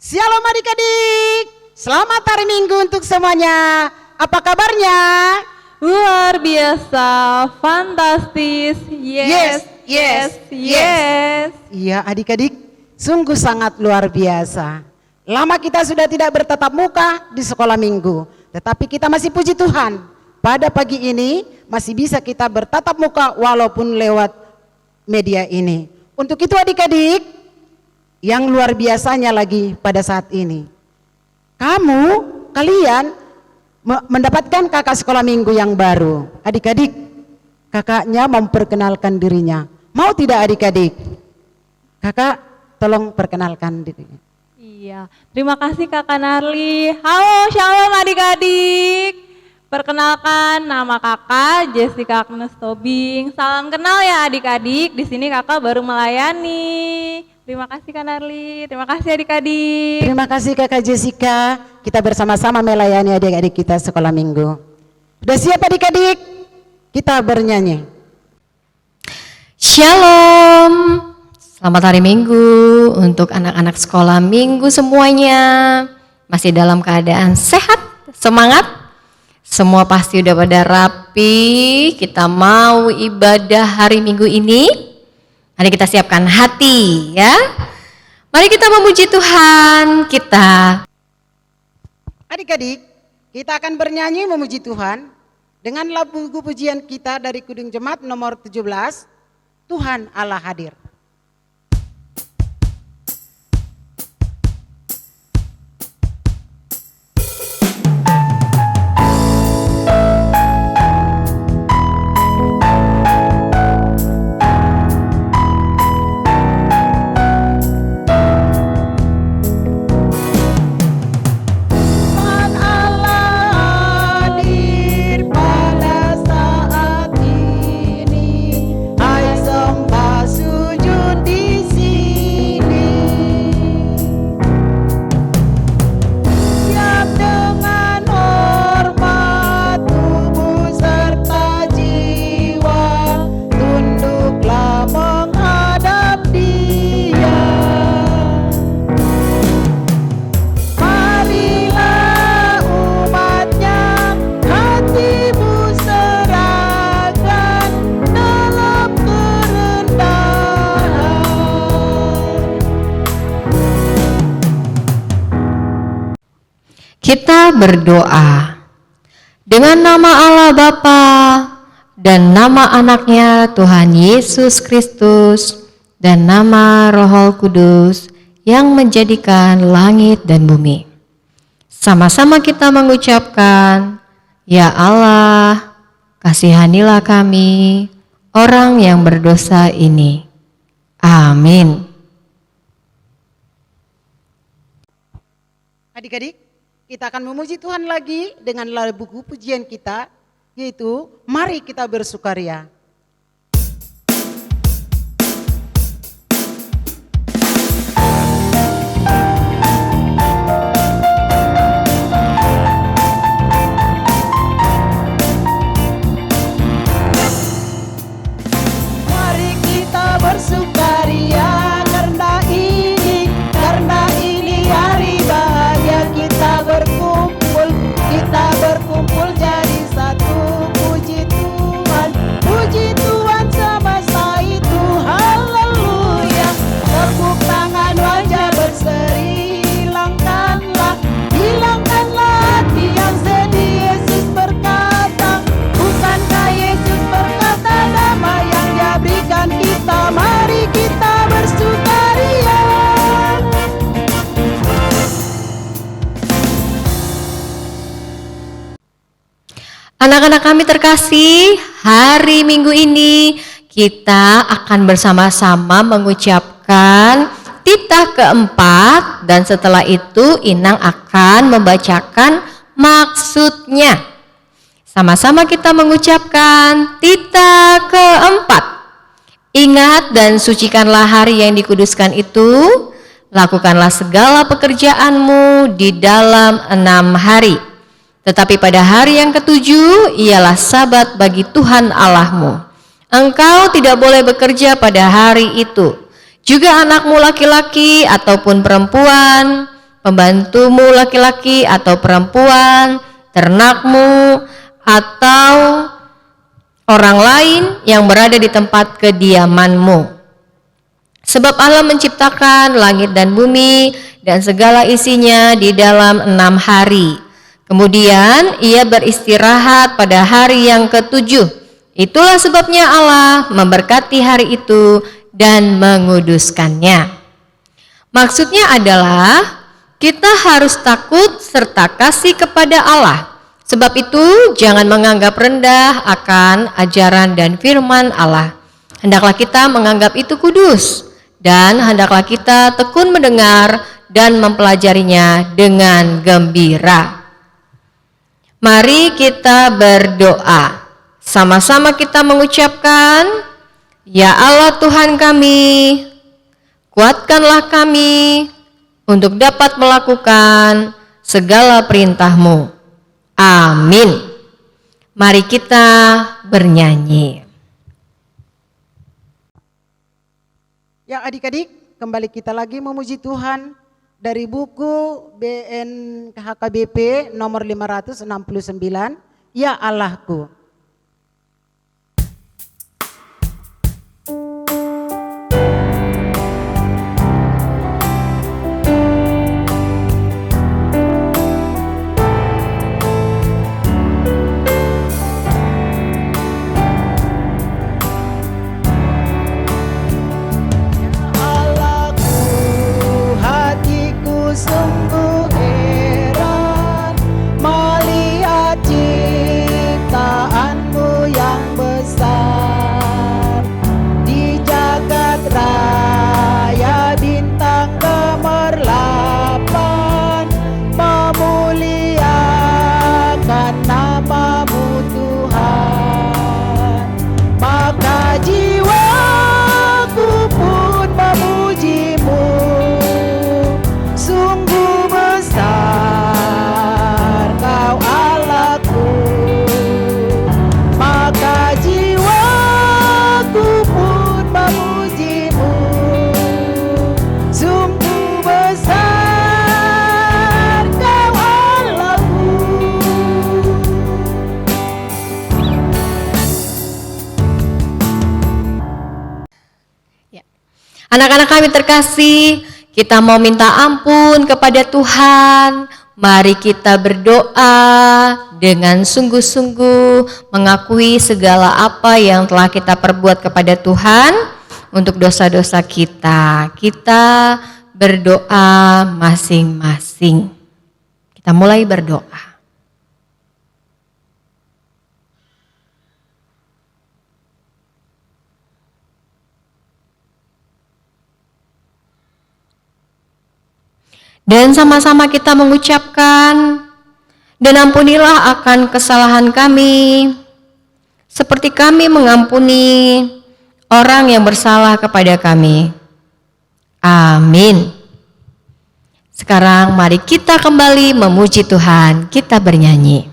Shalom adik-adik, selamat hari Minggu untuk semuanya. Apa kabarnya? Luar biasa, fantastis, yes. Iya adik-adik, sungguh sangat luar biasa. Lama kita sudah tidak bertatap muka di sekolah minggu, tetapi kita masih puji Tuhan. Pada pagi ini masih bisa kita bertatap muka walaupun lewat media ini. Untuk itu adik-adik, yang luar biasanya lagi pada saat ini, kalian mendapatkan kakak sekolah minggu yang baru. Adik-adik, kakaknya memperkenalkan dirinya. Mau tidak adik-adik? Kakak tolong perkenalkan dirinya. Iya, terima kasih Kakak Narli. Halo, shalom adik-adik. Perkenalkan, nama kakak Jessica Agnes Tobing. Salam kenal ya adik-adik. Di sini kakak baru melayani. Terima kasih Kak Narli. Terima kasih adik-adik. Terima kasih kakak Jessica. Kita bersama-sama melayani adik-adik kita sekolah minggu. Sudah siap adik-adik? Kita bernyanyi. Shalom. Selamat hari Minggu untuk anak-anak sekolah minggu semuanya. Masih dalam keadaan sehat, semangat. Semua pasti udah pada rapi. Kita mau ibadah hari Minggu ini. Mari kita siapkan hati ya. Mari kita memuji Tuhan kita. Adik-adik, kita akan bernyanyi memuji Tuhan dengan lagu pujian kita dari Kudung Jemaat nomor 17, Tuhan Allah hadir. Kita berdoa dengan nama Allah Bapa dan nama anaknya Tuhan Yesus Kristus dan nama Roh Kudus yang menjadikan langit dan bumi. Sama-sama kita mengucapkan, Ya Allah, kasihanilah kami, orang yang berdosa ini. Amin. Adik-adik, kita akan memuji Tuhan lagi dengan lagu pujian kita, yaitu Mari Kita Bersukaria. Mari kita bersukaria karena ini hari bahagia. Kita berkumpul jadi satu. Puji Tuhan semesta itu, haleluya. Tepuk tangan wajah berseri, hilangkanlah hati yang sedih. Yesus berkata, bukankah Yesus berkata, damai yang Dia berikan kita, mari kita bersukaria. Anak-anak kami terkasih, hari Minggu ini kita akan bersama-sama mengucapkan titah keempat dan setelah itu Inang akan membacakan maksudnya. Sama-sama kita mengucapkan titah keempat. Ingat dan sucikanlah hari yang dikuduskan itu, lakukanlah segala pekerjaanmu di dalam 6 hari. Tetapi pada hari yang ketujuh ialah sabat bagi Tuhan Allahmu. Engkau tidak boleh bekerja pada hari itu. Juga anakmu laki-laki ataupun perempuan, pembantumu laki-laki atau perempuan, ternakmu, atau orang lain yang berada di tempat kediamanmu. Sebab Allah menciptakan langit dan bumi dan segala isinya di dalam 6 hari. Kemudian ia beristirahat pada hari yang ke-7. Itulah sebabnya Allah memberkati hari itu dan menguduskannya. Maksudnya adalah kita harus takut serta kasih kepada Allah. Sebab itu jangan menganggap rendah akan ajaran dan firman Allah. Hendaklah kita menganggap itu kudus, dan hendaklah kita tekun mendengar dan mempelajarinya dengan gembira. Mari kita berdoa. Sama-sama kita mengucapkan, Ya Allah Tuhan kami, kuatkanlah kami untuk dapat melakukan segala perintah-Mu. Amin. Mari kita bernyanyi. Ya adik-adik, kembali kita lagi memuji Tuhan dari buku BNKHKBP nomor 569, Ya Allahku. Sungguh heran melihat ciptaanmu yang besar di jagat raya. Bintang gemerlapan memuliakan namamu Tuhan, maka jiwaku pun memujimu. Sungguh besar Kau Allahku, maka jiwaku pun memujimu. Sungguh besar Kau Allahku. Ya. Anak-anak kami terkasih, kita mau minta ampun kepada Tuhan. Mari kita berdoa dengan sungguh-sungguh, mengakui segala apa yang telah kita perbuat kepada Tuhan untuk dosa-dosa kita. Kita berdoa masing-masing. Kita mulai berdoa. Dan sama-sama kita mengucapkan, dan ampunilah akan kesalahan kami, seperti kami mengampuni orang yang bersalah kepada kami. Amin. Sekarang mari kita kembali memuji Tuhan, kita bernyanyi.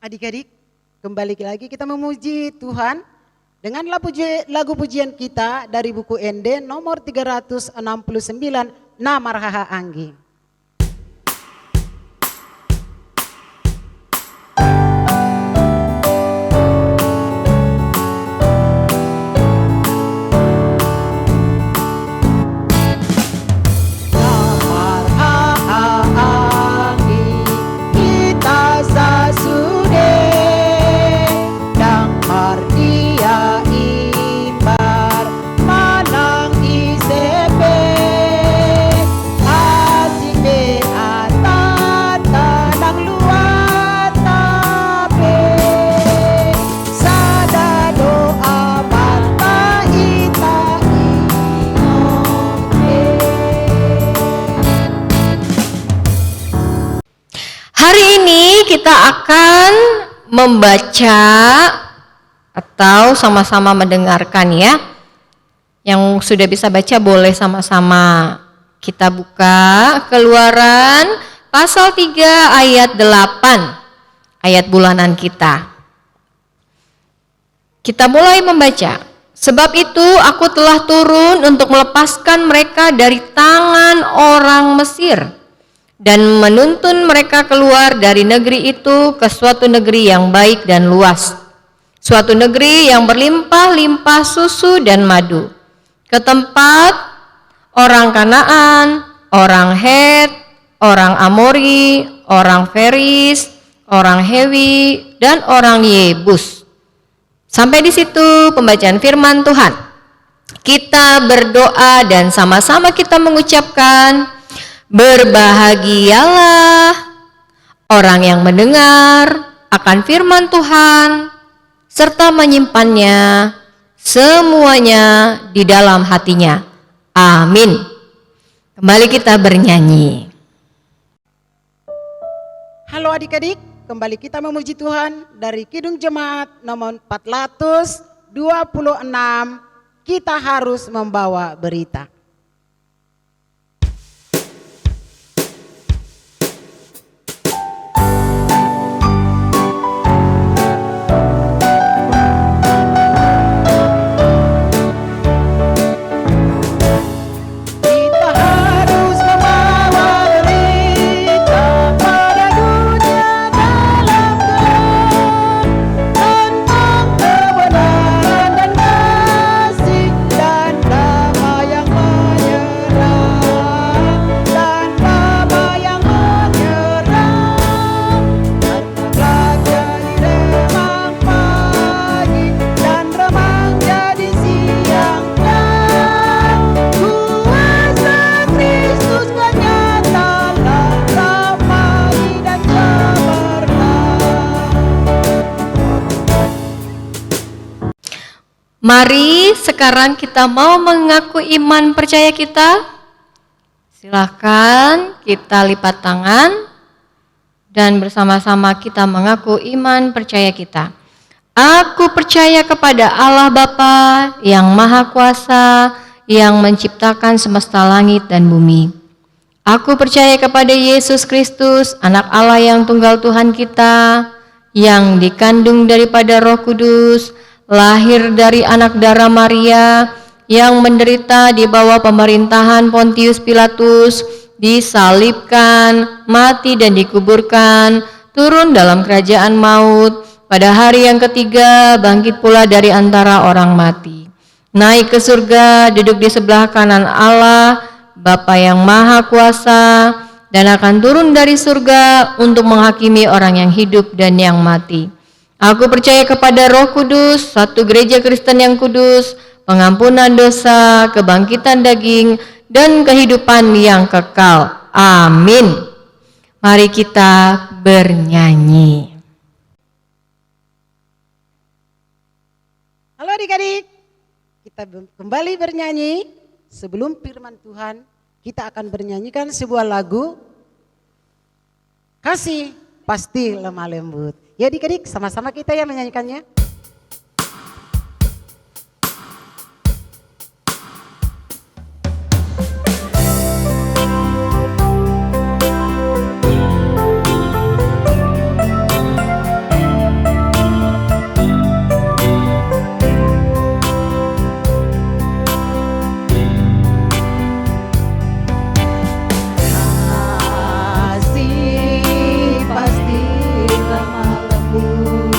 Adik-adik, kembali lagi kita memuji Tuhan dengan lagu pujian kita dari buku ND nomor 369, Nama Raha Anggi. Hari ini kita akan membaca atau sama-sama mendengarkan ya. Yang sudah bisa baca boleh sama-sama kita buka Keluaran pasal 3 ayat 8, ayat bulanan kita. Kita mulai membaca. Sebab itu aku telah turun untuk melepaskan mereka dari tangan orang Mesir dan menuntun mereka keluar dari negeri itu ke suatu negeri yang baik dan luas, suatu negeri yang berlimpah-limpah susu dan madu, ke tempat orang Kanaan, orang Het, orang Amori, orang Feris, orang Hewi, dan orang Yebus. Sampai di situ pembacaan firman Tuhan. Kita berdoa dan sama-sama kita mengucapkan, berbahagialah orang yang mendengar akan firman Tuhan serta menyimpannya semuanya di dalam hatinya. Amin. Kembali kita bernyanyi. Halo adik-adik, kembali kita memuji Tuhan dari Kidung Jemaat nomor 426, kita harus membawa berita. Kita harus membawa berita pada dunia dalam gelap tentang kebenaran dan kasih dan damai yang menyerang dan damai yang menyerang. Karena jadi remang pagi dan remang jadi siang dan kuasa Kristus kan nyata dalam pagi dan cemerlang. Mari sekarang kita mau mengaku iman percaya kita. Silakan kita lipat tangan dan bersama-sama kita mengaku iman percaya kita. Aku percaya kepada Allah Bapa yang Maha Kuasa, yang menciptakan semesta langit dan bumi. Aku percaya kepada Yesus Kristus, anak Allah yang tunggal Tuhan kita, yang dikandung daripada Roh Kudus, lahir dari anak darah Maria, yang menderita di bawah pemerintahan Pontius Pilatus, disalibkan, mati dan dikuburkan, turun dalam kerajaan maut, pada hari yang ketiga bangkit pula dari antara orang mati, naik ke surga, duduk di sebelah kanan Allah, Bapa yang Maha Kuasa, dan akan turun dari surga untuk menghakimi orang yang hidup dan yang mati. Aku percaya kepada Roh Kudus, satu gereja Kristen yang kudus, pengampunan dosa, kebangkitan daging, dan kehidupan yang kekal. Amin. Mari kita bernyanyi. Halo adik-adik, kita kembali bernyanyi. Sebelum firman Tuhan, kita akan bernyanyikan sebuah lagu, Kasih Pasti Lemah Lembut. Ya adik-adik, sama-sama kita yang menyanyikannya. Kasih pasti lemah lembut.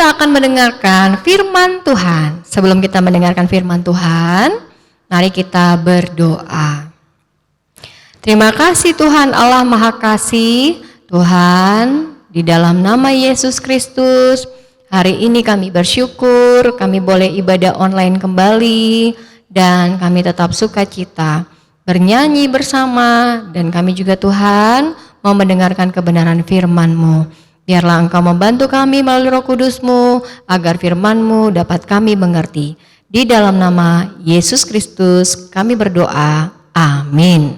kita akan mendengarkan firman Tuhan. Sebelum kita mendengarkan firman Tuhan, mari kita berdoa. Terima kasih Tuhan Allah Maha Kasih. Tuhan, di dalam nama Yesus Kristus, hari ini kami bersyukur kami boleh ibadah online kembali dan kami tetap sukacita bernyanyi bersama, dan kami juga Tuhan mau mendengarkan kebenaran firman-Mu. Biarlah Engkau membantu kami melalui Roh Kudus-Mu agar firman-Mu dapat kami mengerti. Di dalam nama Yesus Kristus kami berdoa. Amin.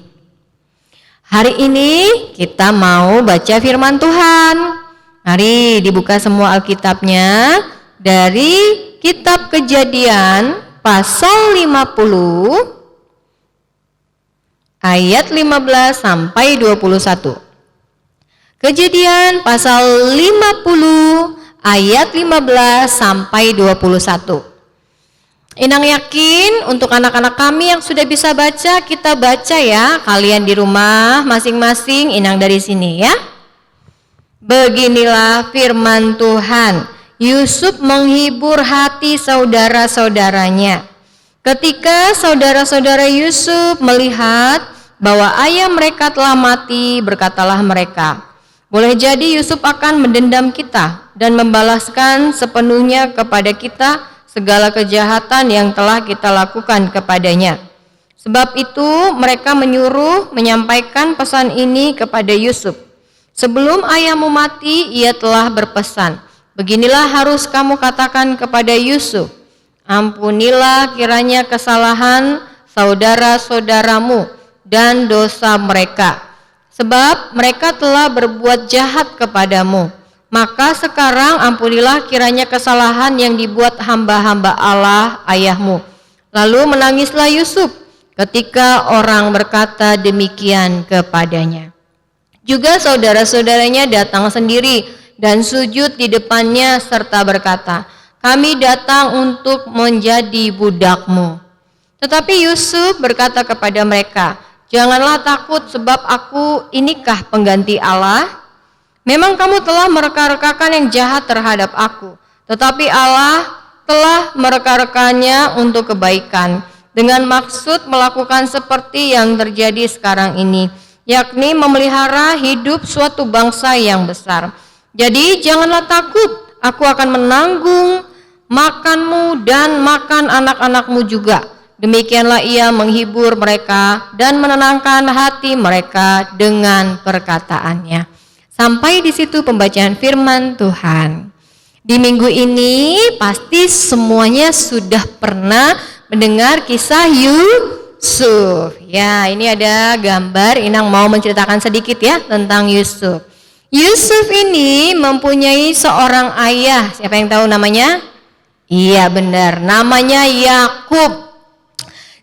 Hari ini kita mau baca firman Tuhan. Mari dibuka semua Alkitabnya dari kitab Kejadian pasal 50 ayat 15 sampai 21. Kejadian pasal 50 ayat 15 sampai 21. Inang yakin untuk anak-anak kami yang sudah bisa baca, kita baca ya. Kalian di rumah masing-masing Inang dari sini ya. Beginilah firman Tuhan. Yusuf menghibur hati saudara-saudaranya. Ketika saudara-saudara Yusuf melihat bahwa ayah mereka telah mati, berkatalah mereka, boleh jadi Yusuf akan mendendam kita dan membalaskan sepenuhnya kepada kita segala kejahatan yang telah kita lakukan kepadanya. Sebab itu mereka menyuruh menyampaikan pesan ini kepada Yusuf. Sebelum ayahmu mati, ia telah berpesan, beginilah harus kamu katakan kepada Yusuf, ampunilah kiranya kesalahan saudara-saudaramu dan dosa mereka. Sebab mereka telah berbuat jahat kepadamu. Maka sekarang ampunilah kiranya kesalahan yang dibuat hamba-hamba Allah ayahmu. Lalu menangislah Yusuf ketika orang berkata demikian kepadanya. Juga saudara-saudaranya datang sendiri dan sujud di depannya serta berkata, kami datang untuk menjadi budakmu. Tetapi Yusuf berkata kepada mereka, janganlah takut sebab aku inikah pengganti Allah? Memang kamu telah mereka-rekakan yang jahat terhadap aku, tetapi Allah telah mereka-rekannya untuk kebaikan, dengan maksud melakukan seperti yang terjadi sekarang ini, yakni memelihara hidup suatu bangsa yang besar. Jadi janganlah takut, aku akan menanggung makanmu dan makan anak-anakmu juga. Demikianlah ia menghibur mereka dan menenangkan hati mereka dengan perkataannya. Sampai di situ pembacaan firman Tuhan. Di minggu ini pasti semuanya sudah pernah mendengar kisah Yusuf. Ya, ini ada gambar, Inang mau menceritakan sedikit ya tentang Yusuf. Yusuf ini mempunyai seorang ayah. Siapa yang tahu namanya? Iya benar, namanya Yakub.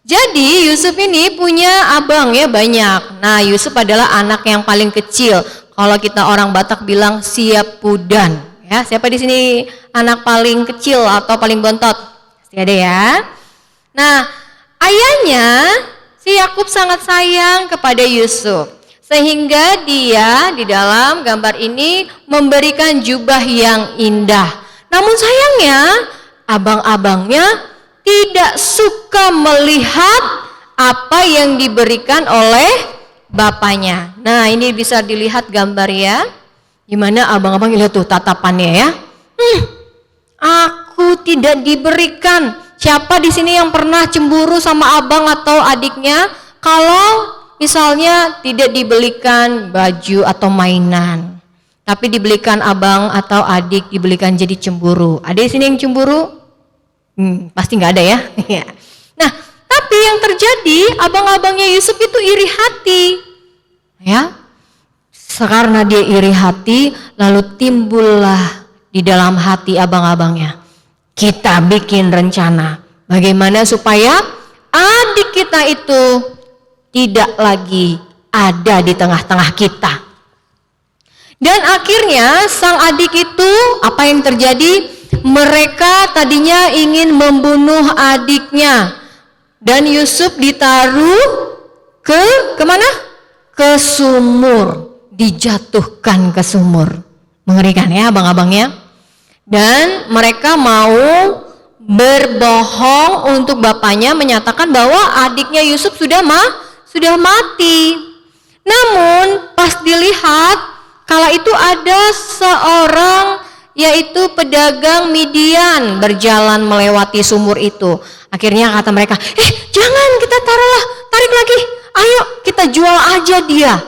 Jadi Yusuf ini punya abang ya banyak. Nah Yusuf adalah anak yang paling kecil. Kalau kita orang Batak bilang siap pudan. Ya, siapa di sini anak paling kecil atau paling bontot? Pasti ada ya. Nah ayahnya si Yakub sangat sayang kepada Yusuf. Sehingga dia di dalam gambar ini memberikan jubah yang indah. Namun sayangnya abang-abangnya tidak suka melihat apa yang diberikan oleh bapaknya. Nah ini bisa dilihat gambar ya. Gimana abang-abang lihat tuh tatapannya ya. Aku tidak diberikan. Siapa di sini yang pernah cemburu sama abang atau adiknya? Kalau misalnya tidak dibelikan baju atau mainan, tapi dibelikan abang atau adik dibelikan jadi cemburu. Ada di sini yang cemburu? Pasti nggak ada ya. Nah, tapi yang terjadi abang-abangnya Yusuf itu iri hati, ya. Karena dia iri hati, lalu timbullah di dalam hati abang-abangnya. Kita bikin rencana bagaimana supaya adik kita itu tidak lagi ada di tengah-tengah kita. Dan akhirnya sang adik itu apa yang terjadi? Mereka tadinya ingin membunuh adiknya dan Yusuf ditaruh kemana? Ke sumur, dijatuhkan ke sumur. Mengerikan ya abang-abangnya. Dan mereka mau berbohong untuk bapaknya, menyatakan bahwa adiknya Yusuf sudah mati. Namun pas dilihat, kala itu ada seorang yaitu pedagang Midian berjalan melewati sumur itu. Akhirnya kata mereka, jangan, kita tarik lagi, ayo kita jual aja dia,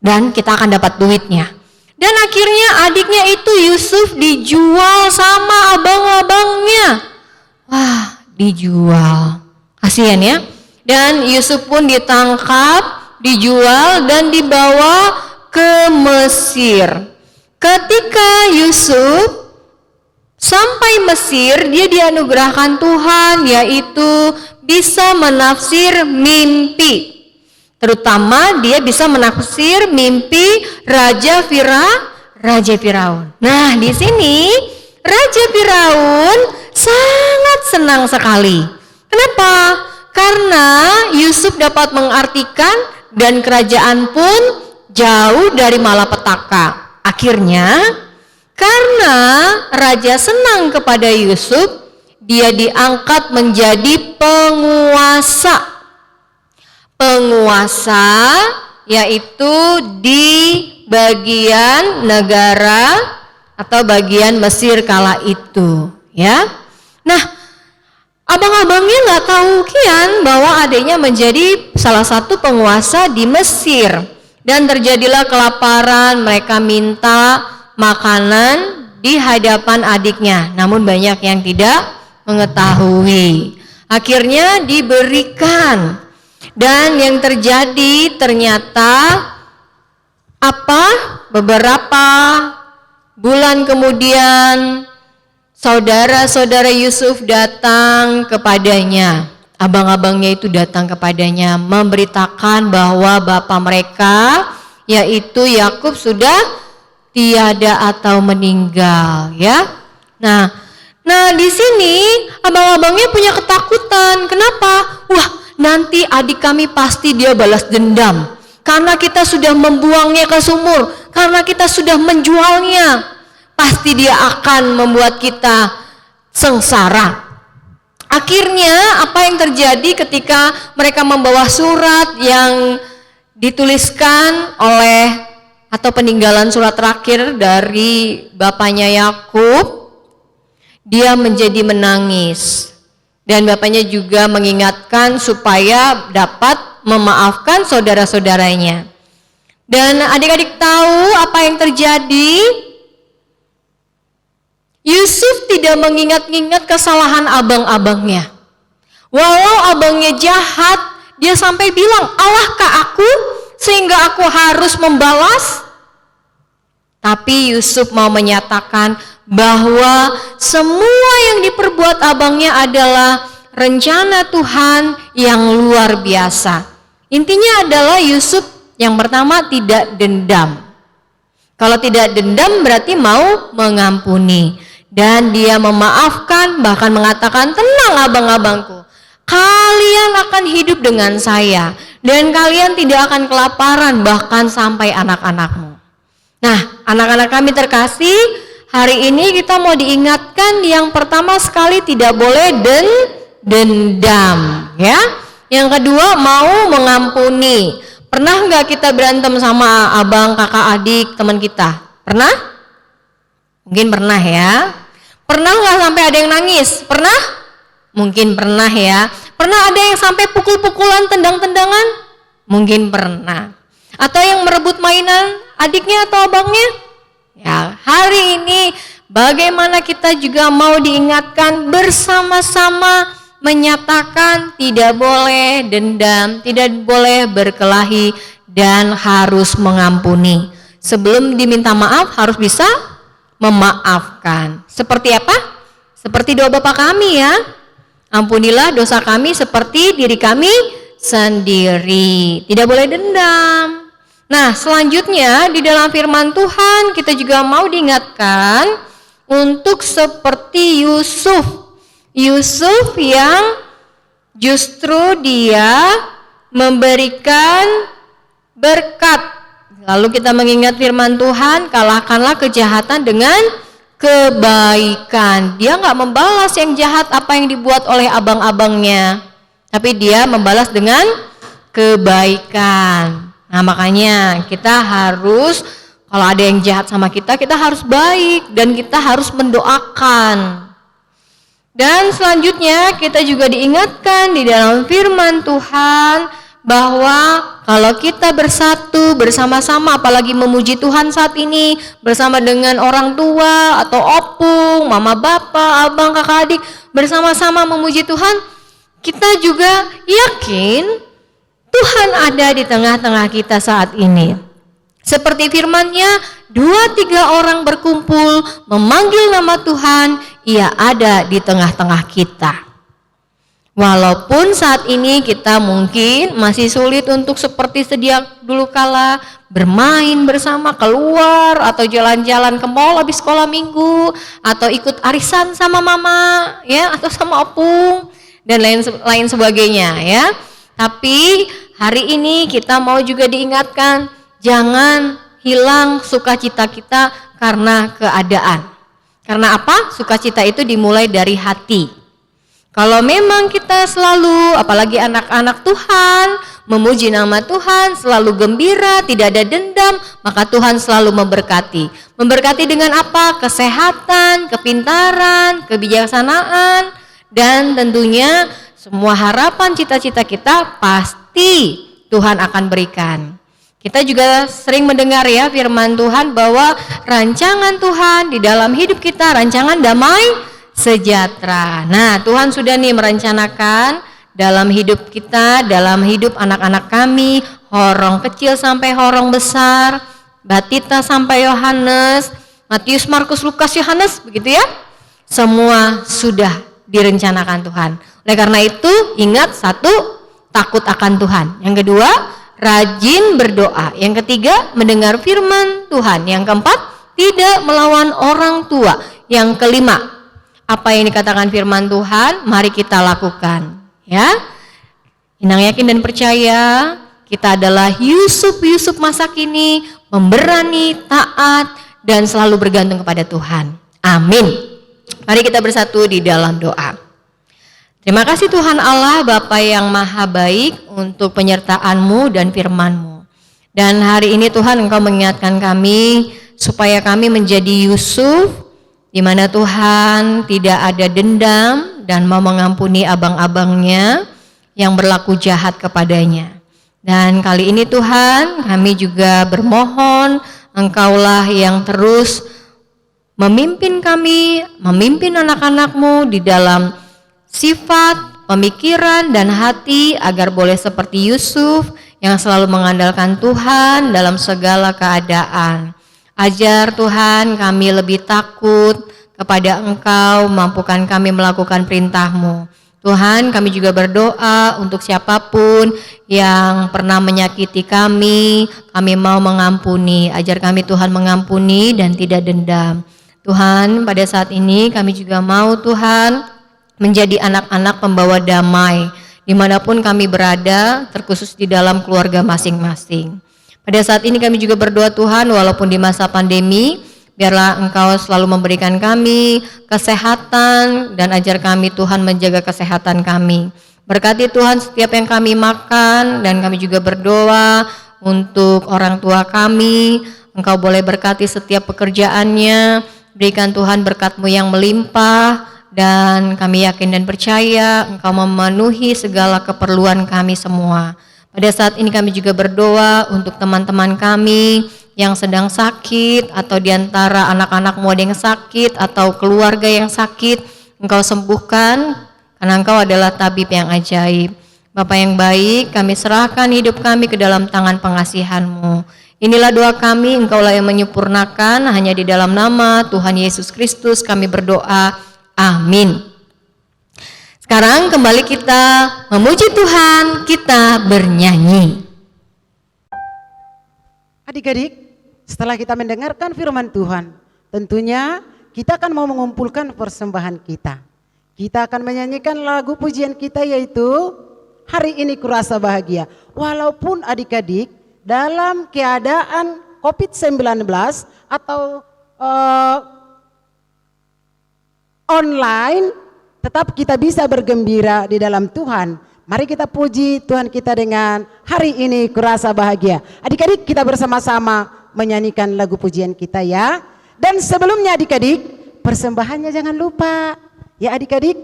dan kita akan dapat duitnya. Dan akhirnya adiknya itu Yusuf dijual sama abang-abangnya. Wah, dijual. Kasihan ya. Dan Yusuf pun ditangkap, dijual dan dibawa ke Mesir. Ketika Yusuf sampai Mesir, dia dianugerahkan Tuhan yaitu bisa menafsir mimpi. Terutama dia bisa menafsir mimpi Raja Firaun. Nah, di sini Raja Firaun sangat senang sekali. Kenapa? Karena Yusuf dapat mengartikan dan kerajaan pun jauh dari malapetaka. Akhirnya, karena raja senang kepada Yusuf, dia diangkat menjadi penguasa yaitu di bagian negara atau bagian Mesir kala itu, ya. Nah, abang-abangnya nggak tahu kian bahwa adiknya menjadi salah satu penguasa di Mesir, dan terjadilah kelaparan. Mereka minta makanan di hadapan adiknya, namun banyak yang tidak mengetahui. Akhirnya diberikan. Dan yang terjadi ternyata beberapa bulan kemudian saudara-saudara Yusuf datang kepadanya. Abang-abangnya itu datang kepadanya memberitakan bahwa bapak mereka yaitu Yakub sudah tiada atau meninggal, ya. Nah di sini abang-abangnya punya ketakutan. Kenapa? Wah, nanti adik kami pasti dia balas dendam karena kita sudah membuangnya ke sumur, karena kita sudah menjualnya. Pasti dia akan membuat kita sengsara. Akhirnya apa yang terjadi ketika mereka membawa surat yang dituliskan oleh atau peninggalan surat terakhir dari bapaknya Yakub, dia menjadi menangis. Dan bapaknya juga mengingatkan supaya dapat memaafkan saudara-saudaranya. Dan adik-adik tahu apa yang terjadi? Yusuf tidak mengingat-ingat kesalahan abang-abangnya. Walau abangnya jahat, dia sampai bilang, "Allahkah aku sehingga aku harus membalas?" Tapi Yusuf mau menyatakan bahwa semua yang diperbuat abangnya adalah rencana Tuhan yang luar biasa. Intinya adalah Yusuf yang pertama tidak dendam. Kalau tidak dendam berarti mau mengampuni. Dan dia memaafkan, bahkan mengatakan, "Tenang abang-abangku, kalian akan hidup dengan saya dan kalian tidak akan kelaparan bahkan sampai anak-anakmu." Nah, anak-anak kami terkasih, hari ini kita mau diingatkan yang pertama sekali tidak boleh dendam, ya. Yang kedua mau mengampuni. Pernah nggak kita berantem sama abang, kakak, adik, teman kita? Pernah? Mungkin pernah ya. Pernah nggak sampai ada yang nangis? Pernah? Mungkin pernah ya. Pernah ada yang sampai pukul-pukulan, tendang-tendangan? Mungkin pernah. Atau yang merebut mainan adiknya atau abangnya? Ya, hari ini bagaimana kita juga mau diingatkan bersama-sama menyatakan tidak boleh dendam, tidak boleh berkelahi, dan harus mengampuni. Sebelum diminta maaf harus bisa memaafkan. Seperti apa? Seperti doa Bapa kami, ya. Ampunilah dosa kami seperti diri kami sendiri. Tidak boleh dendam. Nah, selanjutnya di dalam firman Tuhan kita juga mau diingatkan untuk seperti Yusuf. Yusuf yang justru dia memberikan berkat. Lalu kita mengingat firman Tuhan, kalahkanlah kejahatan dengan kebaikan. Dia nggak membalas yang jahat apa yang dibuat oleh abang-abangnya, tapi dia membalas dengan kebaikan. Nah makanya kita harus, kalau ada yang jahat sama kita, kita harus baik dan kita harus mendoakan. Dan selanjutnya kita juga diingatkan di dalam firman Tuhan bahwa kalau kita bersatu bersama-sama, apalagi memuji Tuhan saat ini bersama dengan orang tua atau opung, mama bapak, abang kakak adik, bersama-sama memuji Tuhan, kita juga yakin Tuhan ada di tengah-tengah kita saat ini. Seperti firman-Nya, 2-3 orang berkumpul memanggil nama Tuhan, Ia ada di tengah-tengah kita. Walaupun saat ini kita mungkin masih sulit untuk seperti sedia dulu kala bermain bersama, keluar atau jalan-jalan ke mall habis sekolah minggu, atau ikut arisan sama mama ya, atau sama opung dan lain sebagainya ya. Tapi hari ini kita mau juga diingatkan, jangan hilang sukacita kita karena keadaan. Karena apa? Sukacita itu dimulai dari hati. Kalau memang kita selalu, apalagi anak-anak Tuhan, memuji nama Tuhan, selalu gembira, tidak ada dendam, maka Tuhan selalu memberkati. Memberkati dengan apa? Kesehatan, kepintaran, kebijaksanaan, dan tentunya semua harapan cita-cita kita pasti Tuhan akan berikan. Kita juga sering mendengar ya firman Tuhan bahwa rancangan Tuhan di dalam hidup kita, rancangan damai sejahtera. Nah, Tuhan sudah nih merencanakan dalam hidup kita, dalam hidup anak-anak kami, horong kecil sampai horong besar, Batita sampai Yohanes, Matius, Markus, Lukas, Yohanes, begitu ya. Semua sudah direncanakan Tuhan. Oleh karena itu, ingat, satu, takut akan Tuhan. Yang kedua, rajin berdoa. Yang ketiga, mendengar firman Tuhan. Yang keempat, tidak melawan orang tua. Yang kelima, apa yang dikatakan firman Tuhan, mari kita lakukan. Ya, Inang yakin dan percaya kita adalah Yusuf masa kini, pemberani, taat, dan selalu bergantung kepada Tuhan. Amin. Mari kita bersatu di dalam doa. Terima kasih Tuhan Allah Bapa yang maha baik untuk penyertaan-Mu dan firman-Mu. Dan hari ini Tuhan Engkau mengingatkan kami supaya kami menjadi Yusuf, di mana Tuhan tidak ada dendam dan mau mengampuni abang-abangnya yang berlaku jahat kepadanya. Dan kali ini Tuhan kami juga bermohon Engkaulah yang terus memimpin kami, memimpin anak-anak-Mu di dalam sifat, pemikiran, dan hati agar boleh seperti Yusuf yang selalu mengandalkan Tuhan dalam segala keadaan. Ajar Tuhan kami lebih takut kepada Engkau, mampukan kami melakukan perintah-Mu. Tuhan, kami juga berdoa untuk siapapun yang pernah menyakiti kami mau mengampuni. Ajar kami Tuhan mengampuni dan tidak dendam. Tuhan, pada saat ini kami juga mau Tuhan menjadi anak-anak pembawa damai dimanapun kami berada, terkhusus di dalam keluarga masing-masing. Pada saat ini kami juga berdoa Tuhan, walaupun di masa pandemi, biarlah Engkau selalu memberikan kami kesehatan dan ajar kami Tuhan menjaga kesehatan kami. Berkati Tuhan setiap yang kami makan, dan kami juga berdoa untuk orang tua kami. Engkau boleh berkati setiap pekerjaannya, berikan Tuhan berkat-Mu yang melimpah. Dan kami yakin dan percaya Engkau memenuhi segala keperluan kami semua. Pada saat ini kami juga berdoa untuk teman-teman kami yang sedang sakit, atau diantara anak-anak-Mu ada yang sakit, atau keluarga yang sakit. Engkau sembuhkan, karena Engkau adalah tabib yang ajaib. Bapa yang baik, kami serahkan hidup kami ke dalam tangan pengasihan-Mu. Inilah doa kami, Engkaulah yang menyempurnakan. Hanya di dalam nama Tuhan Yesus Kristus kami berdoa. Amin. Sekarang kembali kita memuji Tuhan, kita bernyanyi. Adik-adik, setelah kita mendengarkan firman Tuhan, tentunya kita akan mau mengumpulkan persembahan kita. Kita akan menyanyikan lagu pujian kita, yaitu Hari Ini Kurasa Bahagia. Walaupun adik-adik dalam keadaan COVID-19 atau online, tetap kita bisa bergembira di dalam Tuhan. Mari kita puji Tuhan kita dengan hari ini kurasa bahagia. Adik-adik, kita bersama-sama menyanyikan lagu pujian kita ya. Dan sebelumnya adik-adik, persembahannya jangan lupa. Ya adik-adik,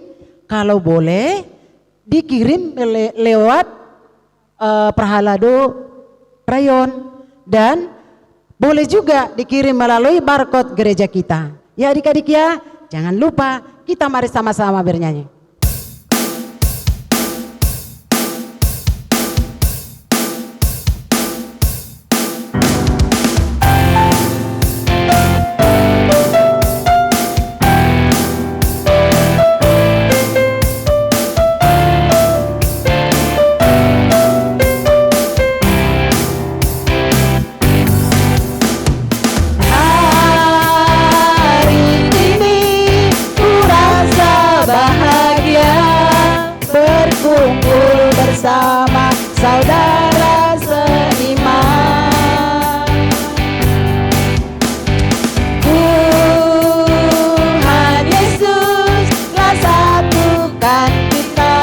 kalau boleh dikirim lewat Perhalado Rayon, dan boleh juga dikirim melalui barcode gereja kita. Ya adik-adik ya, jangan lupa, kita mari sama-sama bernyanyi. Bersama saudara seiman, Tuhan Yesus telah satukan kita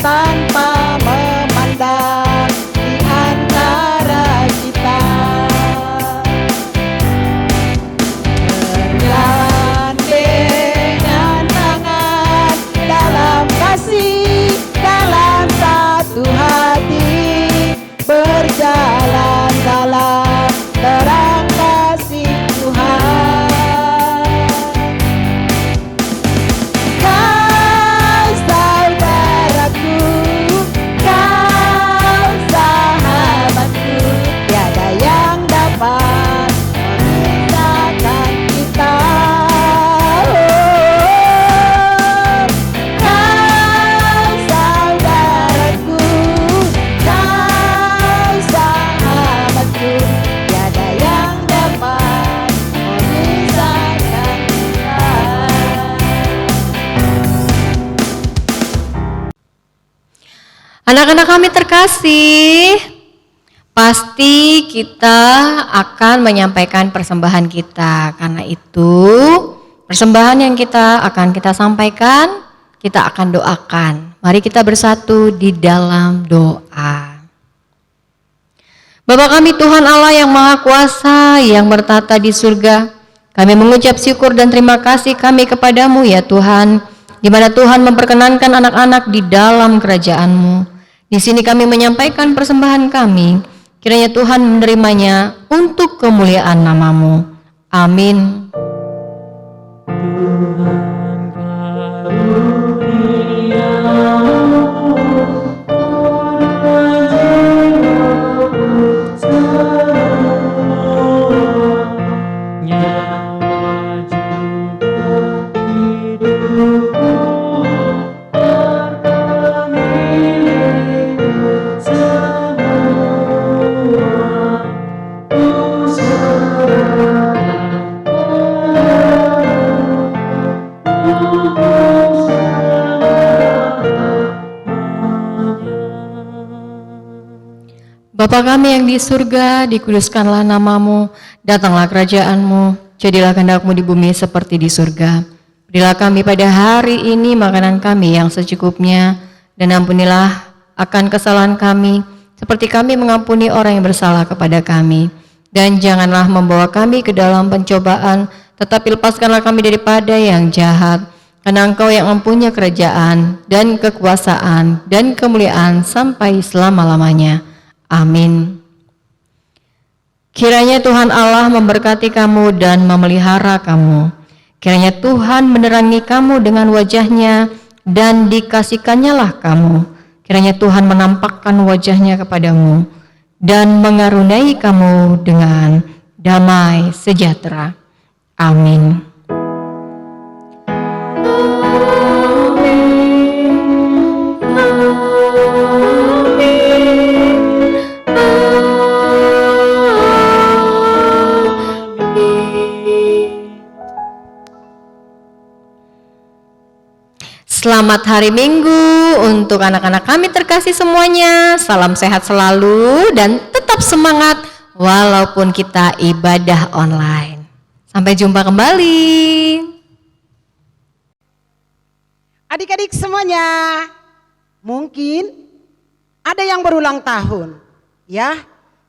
tanpa memandang di antara kita. Berjalan dengan tangan dalam kasih, dalam satu hati, berjalan dalam terang kasih Tuhan. Kau saudaraku, kau sahabatku, tiada yang dapat memisahkan kita. Anak-anak kami terkasih, pasti kita akan menyampaikan persembahan kita. Karena itu, persembahan yang kita sampaikan, kita akan doakan. Mari kita bersatu di dalam doa. Bapa kami Tuhan Allah yang Maha Kuasa, yang bertata di surga, kami mengucap syukur dan terima kasih kami kepadamu ya Tuhan, di mana Tuhan memperkenankan anak-anak di dalam kerajaan-Mu. Di sini kami menyampaikan persembahan kami, kiranya Tuhan menerimanya untuk kemuliaan nama-Mu. Amin. Tuhan karuniamu, Bapa kami yang di surga, dikuduskanlah nama-Mu, datanglah kerajaan-Mu, jadilah kehendak-Mu di bumi seperti di surga. Berilah kami pada hari ini makanan kami yang secukupnya, dan ampunilah akan kesalahan kami, seperti kami mengampuni orang yang bersalah kepada kami. Dan janganlah membawa kami ke dalam pencobaan, tetapi lepaskanlah kami daripada yang jahat. Karena Engkau yang mempunyai kerajaan, dan kekuasaan, dan kemuliaan sampai selama-lamanya. Amin. Kiranya Tuhan Allah memberkati kamu dan memelihara kamu. Kiranya Tuhan menerangi kamu dengan wajah-Nya dan dikasihkannya lah kamu. Kiranya Tuhan menampakkan wajah-Nya kepadamu dan mengaruniai kamu dengan damai sejahtera. Amin. Selamat hari Minggu untuk anak-anak kami terkasih semuanya. Salam sehat selalu dan tetap semangat walaupun kita ibadah online. Sampai jumpa kembali. Adik-adik semuanya, mungkin ada yang berulang tahun, ya.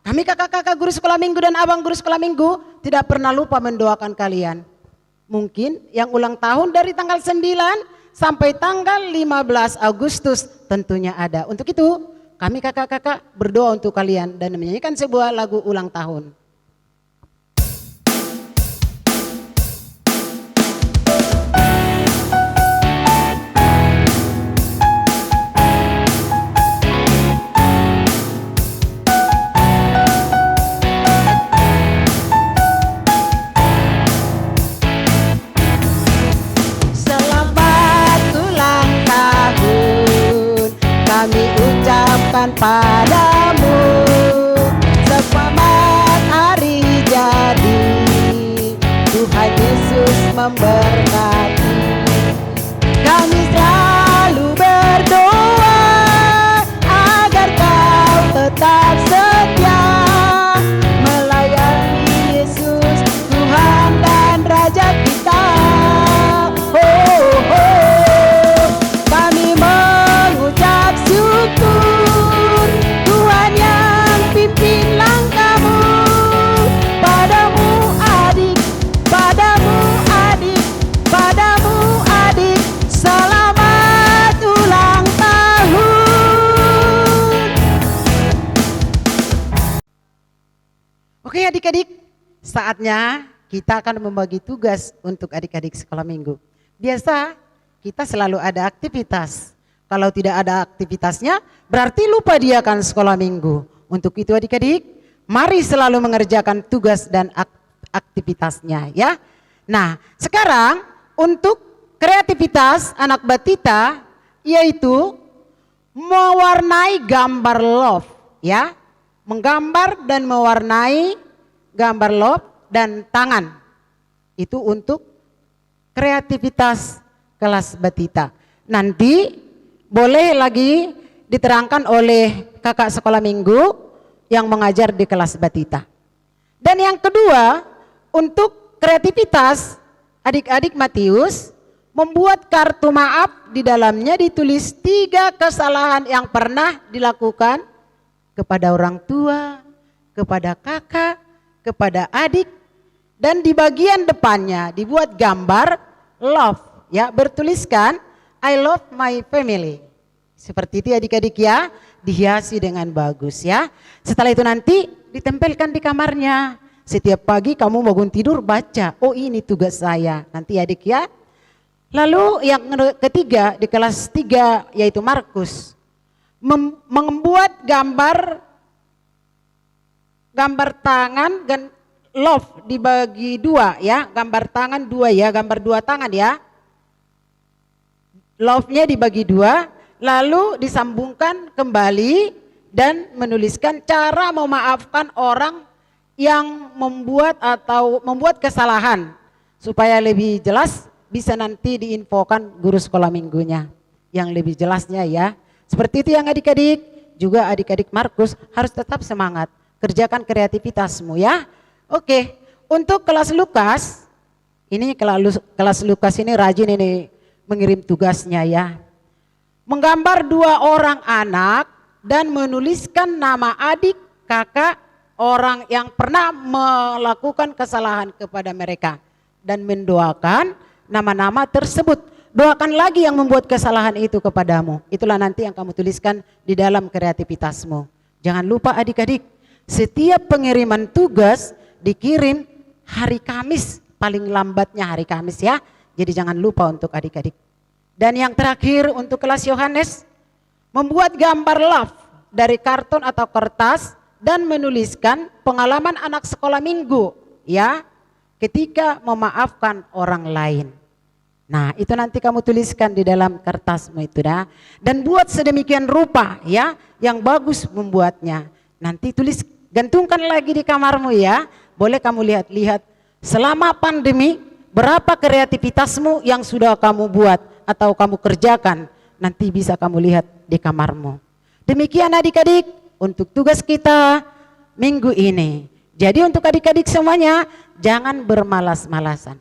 Kami kakak-kakak guru sekolah minggu dan abang guru sekolah minggu tidak pernah lupa mendoakan kalian. Mungkin yang ulang tahun dari tanggal 9 sampai tanggal 15 Agustus tentunya ada. Untuk itu kami kakak-kakak berdoa untuk kalian dan menyanyikan sebuah lagu ulang tahun. Selamat ulang tahun kami ucapkan padamu. Selamat hari jadi, Tuhan Yesus memberkati. Kami selalu berdoa agar kau tetap setia melayani Yesus, Tuhan dan Raja kita. Kami mengucap syukur, Tuhan yang pimpin langkahmu. Padamu adik, padamu adik, padamu adik, selamat ulang tahun. Oke adik-adik, saatnya kita akan membagi tugas untuk adik-adik sekolah minggu. Biasa kita selalu ada aktivitas. Kalau tidak ada aktivitasnya berarti lupa dia akan sekolah minggu. Untuk itu adik-adik, mari selalu mengerjakan tugas dan aktivitasnya ya. Nah sekarang untuk kreativitas anak batita yaitu mewarnai gambar love ya. Menggambar dan mewarnai gambar love dan tangan. Itu untuk kreativitas kelas batita. Nanti boleh lagi diterangkan oleh kakak sekolah minggu yang mengajar di kelas batita. Dan yang kedua, untuk kreativitas adik-adik Matius membuat kartu maaf, di dalamnya ditulis 3 kesalahan yang pernah dilakukan kepada orang tua, kepada kakak, kepada adik, dan di bagian depannya dibuat gambar love ya, bertuliskan I love my family. Seperti itu adik-adik ya, dihiasi dengan bagus ya. Setelah itu nanti ditempelkan di kamarnya. Setiap pagi kamu bangun tidur baca, oh ini tugas saya. Nanti adik ya. Lalu yang ketiga di kelas 3 yaitu Markus. Membuat gambar tangan dan love dibagi 2 ya, gambar tangan 2 ya, gambar 2 tangan ya. Love-nya dibagi 2, lalu disambungkan kembali dan menuliskan cara memaafkan orang yang membuat kesalahan. Supaya lebih jelas bisa nanti diinfokan guru sekolah minggunya yang lebih jelasnya ya. Seperti itu yang adik-adik, juga adik-adik Markus harus tetap semangat, kerjakan kreativitasmu ya. Oke, untuk kelas Lukas, ini kelas Lukas ini rajin ini mengirim tugasnya ya. Menggambar 2 orang anak dan menuliskan nama adik, kakak, orang yang pernah melakukan kesalahan kepada mereka. Dan mendoakan nama-nama tersebut. Doakan lagi yang membuat kesalahan itu kepadamu. Itulah nanti yang kamu tuliskan di dalam kreativitasmu. Jangan lupa adik-adik, setiap pengiriman tugas dikirim hari Kamis, paling lambatnya hari Kamis ya. Jadi jangan lupa untuk adik-adik. Dan yang terakhir untuk kelas Yohanes, membuat gambar love dari karton atau kertas dan menuliskan pengalaman anak sekolah minggu ya, ketika memaafkan orang lain. Nah itu nanti kamu tuliskan di dalam kertasmu itu dah. Dan buat sedemikian rupa ya, yang bagus membuatnya. Nanti tulis, gantungkan lagi di kamarmu ya. Boleh kamu lihat-lihat selama pandemi berapa kreativitasmu yang sudah kamu buat atau kamu kerjakan. Nanti bisa kamu lihat di kamarmu. Demikian adik-adik untuk tugas kita minggu ini. Jadi untuk adik-adik semuanya jangan bermalas-malasan.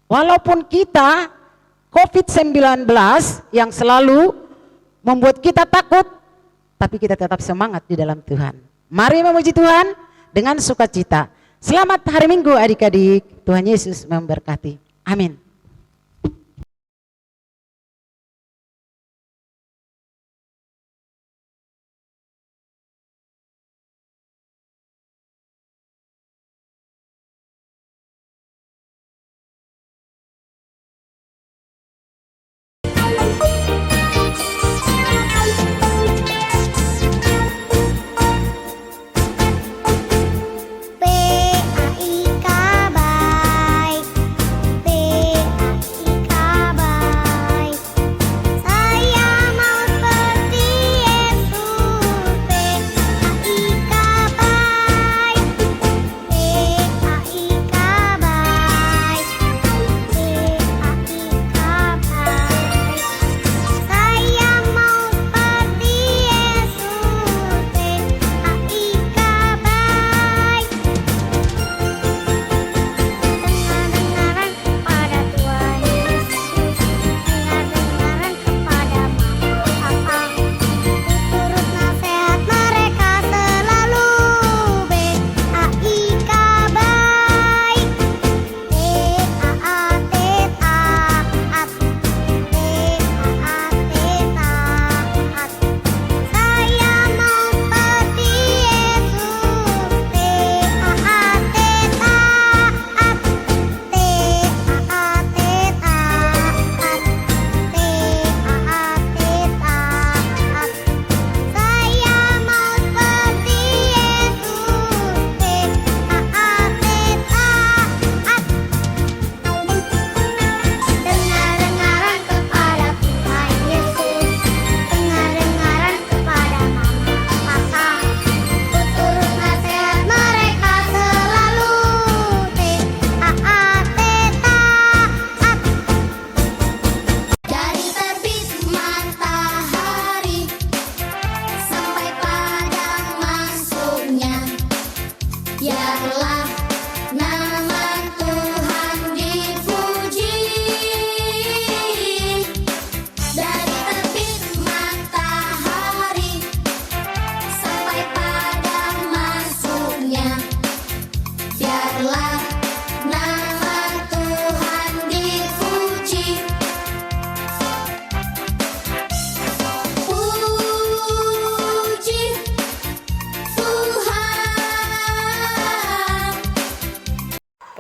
Walaupun kita COVID-19 yang selalu membuat kita takut, tapi kita tetap semangat di dalam Tuhan. Mari memuji Tuhan dengan sukacita. Selamat hari Minggu adik-adik. Tuhan Yesus memberkati. Amin.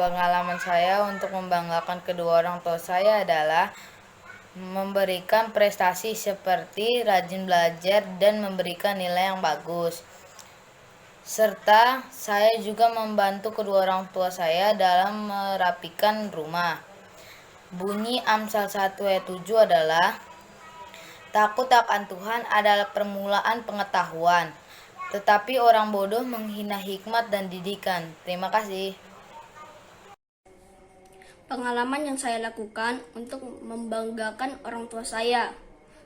Pengalaman saya untuk membanggakan kedua orang tua saya adalah memberikan prestasi seperti rajin belajar dan memberikan nilai yang bagus. Serta saya juga membantu kedua orang tua saya dalam merapikan rumah. Bunyi Amsal 1 ayat 7 adalah, takut akan Tuhan adalah permulaan pengetahuan, tetapi orang bodoh menghina hikmat dan didikan. Terima kasih. Pengalaman yang saya lakukan untuk membanggakan orang tua saya.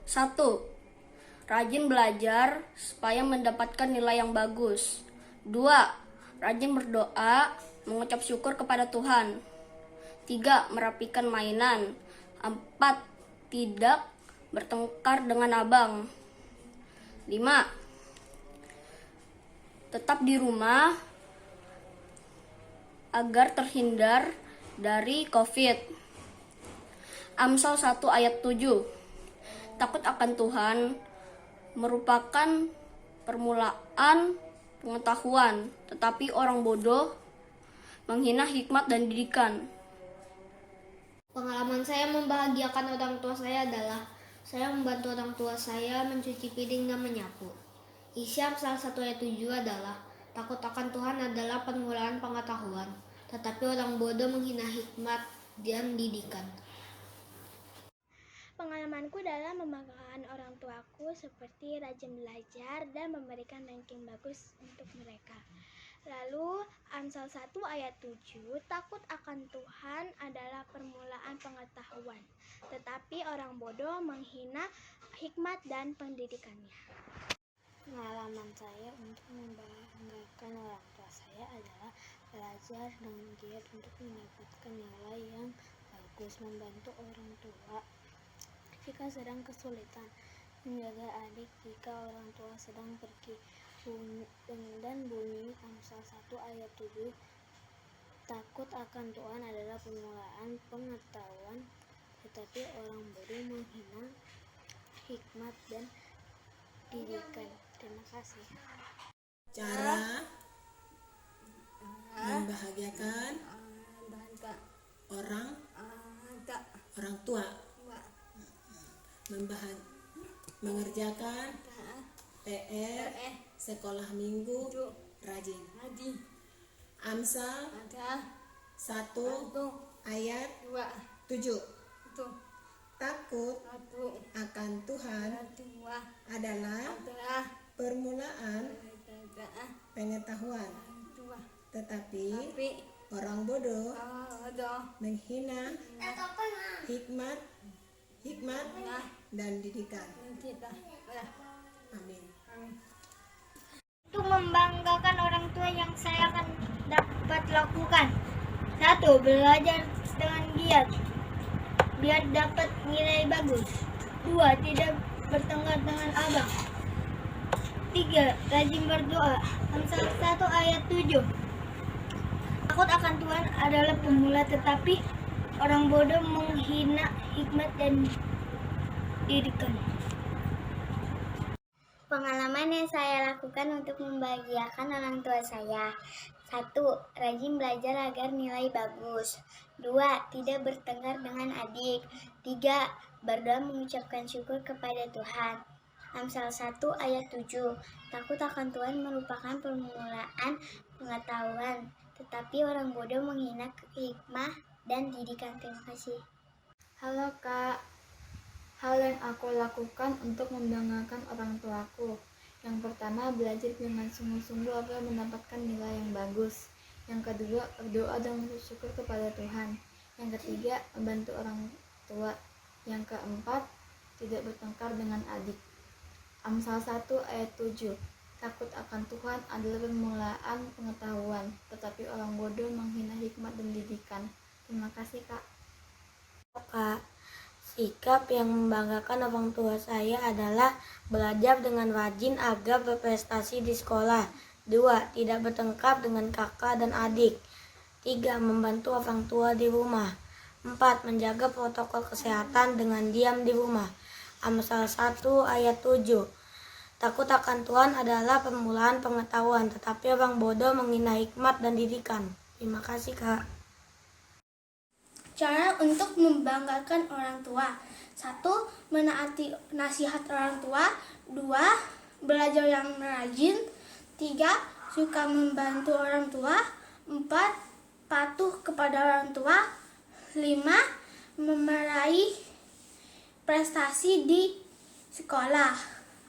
1. Rajin belajar supaya mendapatkan nilai yang bagus. 2. Rajin berdoa, mengucap syukur kepada Tuhan. 3. Merapikan mainan. 4. Tidak bertengkar dengan abang. 5. Tetap di rumah agar terhindar dari COVID. Amsal 1 ayat 7. Takut akan Tuhan merupakan permulaan pengetahuan, tetapi orang bodoh menghina hikmat dan didikan. Pengalaman saya membahagiakan orang tua saya adalah saya membantu orang tua saya mencuci piring dan menyapu. Isi Amsal 1 ayat 7 adalah, takut akan Tuhan adalah permulaan pengetahuan, tetapi orang bodoh menghina hikmat dan didikan. Pengalamanku dalam membanggakan orang tuaku seperti rajin belajar dan memberikan ranking bagus untuk mereka. Lalu Amsal 1 ayat 7, takut akan Tuhan adalah permulaan pengetahuan, tetapi orang bodoh menghina hikmat dan pendidikannya. Pengalaman saya untuk membanggakan orang tua saya adalah belajar dan giat untuk mendapatkan nilai yang bagus, membantu orang tua jika sedang kesulitan, menjaga adik jika orang tua sedang pergi. Dan bunyi Amsal 1 ayat 7, takut akan Tuhan adalah permulaan pengetahuan, tetapi orang bodoh menghina hikmat dan didikan. Terima kasih. Cara membahagiakan orang tua. Mengerjakan PR sekolah minggu rajin. Amsal 1 ayat 7. Takut akan Tuhan adalah permulaan pengetahuan, tetapi orang bodoh menghina hikmat dan didikan. Amin. Untuk membanggakan orang tua yang saya akan dapat lakukan. 1. Belajar dengan giat biar dapat nilai bagus. 2. Tidak bertengkar dengan abang. 3. Rajin berdoa. Amsal 1 ayat 7. Takut akan Tuhan adalah pemula, tetapi orang bodoh menghina hikmat dan didikan. Pengalaman yang saya lakukan untuk membahagiakan orang tua saya. 1. Rajin belajar agar nilai bagus. 2. Tidak bertengkar dengan adik. 3. Berdoa mengucapkan syukur kepada Tuhan. Amsal 1 ayat 7. Takut akan Tuhan merupakan permulaan pengetahuan, tetapi orang bodoh menghina hikmah dan didikan. Terima kasih. Halo Kak, hal yang aku lakukan untuk membanggakan orang tuaku. Yang pertama, belajar dengan sungguh-sungguh agar mendapatkan nilai yang bagus. Yang kedua, berdoa dan bersyukur kepada Tuhan. Yang ketiga, membantu orang tua. Yang keempat, tidak bertengkar dengan adik. Amsal 1 ayat 7. Takut akan Tuhan adalah permulaan pengetahuan, tetapi orang bodoh menghina hikmat dan didikan. Terima kasih Kak. Kak, sikap yang membanggakan orang tua saya adalah belajar dengan rajin agar berprestasi di sekolah. 2. Tidak bertengkar dengan kakak dan adik. 3. Membantu orang tua di rumah. 4. Menjaga protokol kesehatan dengan diam di rumah. Amsal 1 ayat 7. Takut akan Tuhan adalah permulaan pengetahuan, tetapi orang bodoh menghina hikmat dan didikan. Terima kasih Kak. Cara untuk membanggakan orang tua. 1. Menaati nasihat orang tua. 2. Belajar yang rajin. 3. Suka membantu orang tua. 4. Patuh kepada orang tua. 5. Meraih prestasi di sekolah.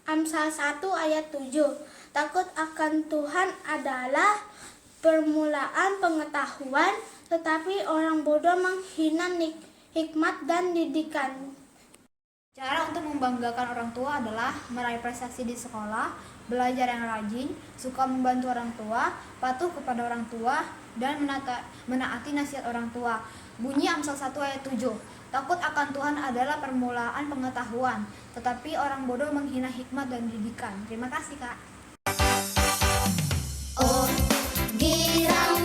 Amsal 1 ayat 7. Takut akan Tuhan adalah permulaan pengetahuan, tetapi orang bodoh menghina hikmat dan didikan. Cara untuk membanggakan orang tua adalah meraih prestasi di sekolah, belajar yang rajin, suka membantu orang tua, patuh kepada orang tua, dan menaati nasihat orang tua. Bunyi Amsal 1 ayat 7. Takut akan Tuhan adalah permulaan pengetahuan, tetapi orang bodoh menghina hikmat dan didikan. Terima kasih Kak. Oh, girang